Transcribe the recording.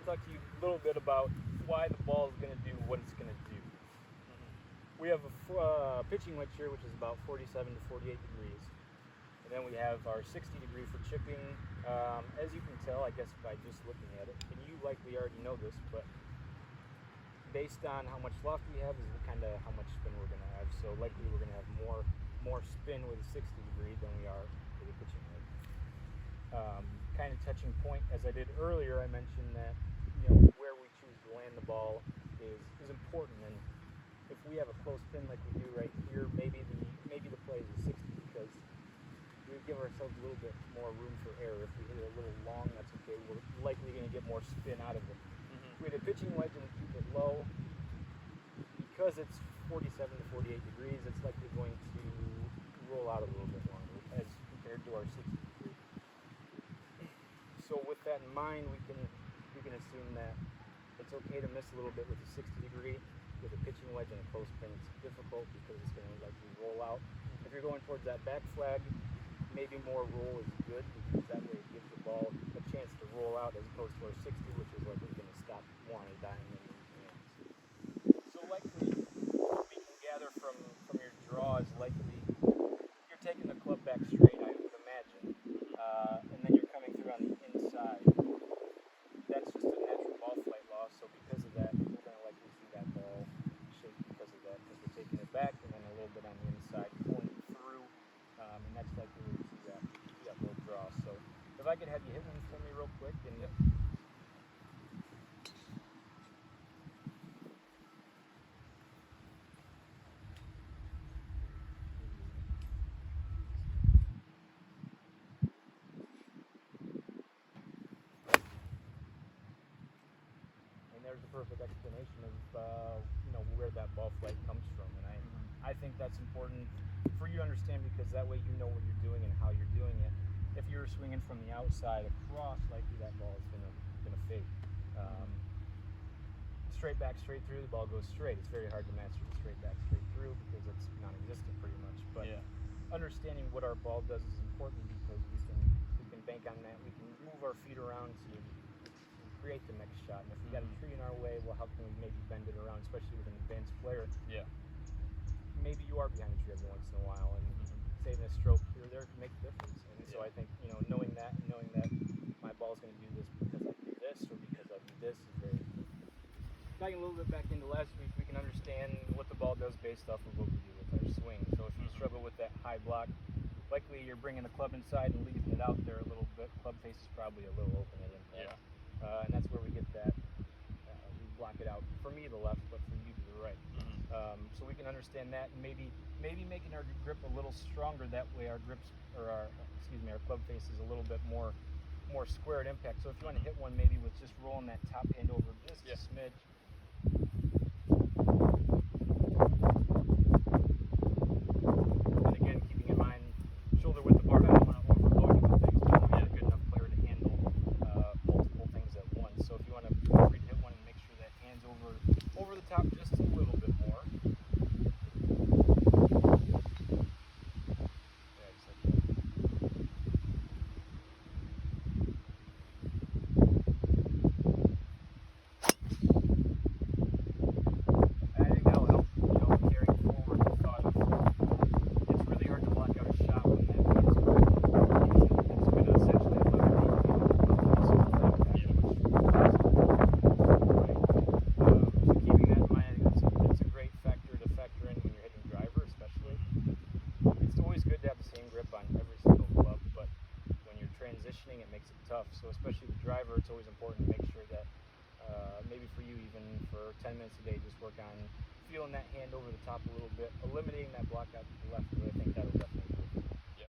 talk to you a little bit about why the ball is going to do what it's going to do. We have a pitching wedge here, which is about 47 to 48 degrees. And then we have our 60 degree for chipping. As you can tell, I guess by just looking at it, and you likely already know this, but based on how much loft we have is kind of how much spin we're going to have. So likely we're going to have more spin with a 60 degree than we are with a pitching wedge. Kind of touching point, as I did earlier, I mentioned that where we choose to land the ball is important. And if we have a close pin like we do right here, maybe the play is a 60 because we give ourselves a little bit more room for error. If we hit it a little long, that's okay. We're likely going to get more spin out of it. With a pitching wedge and keep it low, because it's 47 to 48 degrees, it's likely going to roll out a little bit longer as compared to our 60 degree. So with that in mind, we can assume that it's okay to miss a little bit with a 60 degree. With a pitching wedge and a close pin, it's difficult because it's going to likely roll out. If you're going towards that back flag, maybe more roll is good because that way it gives the ball a chance to roll out as opposed to our 60, which is likely going to stop one and dying in your hands. So likely, what we can gather from your draw is likely you're taking the club back straight, I would imagine, and then you're coming through on the inside. That's just a natural ball flight loss, so because of that, we're going to likely see that ball shape because of that, because we're taking it back and then a little bit on the inside, pulling it through, and that's likely where you see that little draw. So if I could have you hit one for me real quick. And there's a perfect explanation of where that ball flight comes from, and I think that's important for you to understand because that way you know what you're doing and how you're doing it. If you're swinging from the outside across, likely that ball is gonna fade. Straight back, straight through, the ball goes straight. It's very hard to master the straight back, straight through because it's non-existent pretty much. But understanding what our ball does is important because we can bank on that. We can move our feet around to create the next shot. And if we got a tree in our way, well, how can we maybe bend it around, especially with an advanced player? Yeah. Maybe you are behind the tree every once in a while, and saving a stroke here or there can make a difference. And so I think knowing that my ball is going to do this because I do this or because I do this is very important. Diving a little bit back into last week, we can understand what the ball does based off of what we do with our swing. So if you struggle with that high block, likely you're bringing the club inside and leaving it out there a little bit. Club face is probably a little open at impact. And that's where we get that. We block it out. For me, the left, but for you, to the right. So we can understand that, and maybe making our grip a little stronger. That way, our club face is a little bit more square at impact. So if you want to hit one, maybe with just rolling that top hand over just a smidge. And again, keeping in mind shoulder width apart. I don't want to overload you with things, but you have a good enough player to handle multiple things at once. So if you want to hit one and make sure that hand's over the top just a little bit more. So especially the driver, it's always important to make sure that maybe for you even for 10 minutes a day, just work on feeling that hand over the top a little bit, eliminating that block out to the left, because I think that'll definitely work.